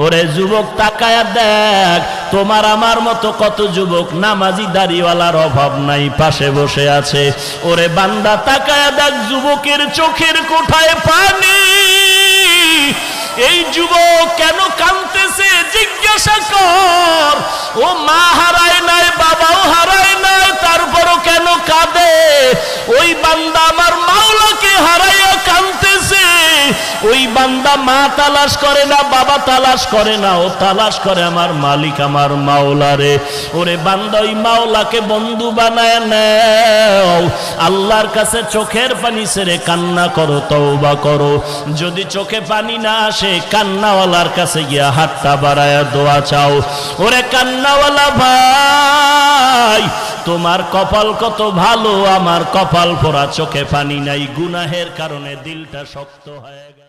ওরে যুবক তাকায়া দেখ, তোমার আমার মতো কত যুবক নামাজি দাড়িওয়ালার অভাব নাই, পাশে বসে আছে। ওরে বান্দা তাকায়া দেখ, যুবকের চোখের কোঠায় পানি। এই যুবক কেন কাঁদতেছে জিজ্ঞাসা কর। ও মা হারায় নাই, বাবাও হারায় নাই, তারপরও কেন কাঁদে? ওই বান্দা আমার মাওলাকে হারাইয়া কাঁদতেছে। ওই বান্দা মা তালাশ করে না, বাবা তালাশ করে না, ও তালাশ করে আমার মালিক, আমার মাওলারে। ওরে বান্দা ওই মাওলাকে বন্ধু বানায় নাও। আল্লাহর কাছে চোখের পানি ছেড়ে কান্না করো, তওবা করো। যদি চোখে পানি না আসে, কান্নাওয়ালার কাছে গিয়া হাতটা বাড়ায়া দোয়া চাও। ওরে কান্নাওয়ালা ভাই, তোমার কপাল কত ভালো, আমার কপাল পোড়া, চোখে পানি নাই, গুনাহের কারণে দিলটা শক্ত হয়ে গেছে।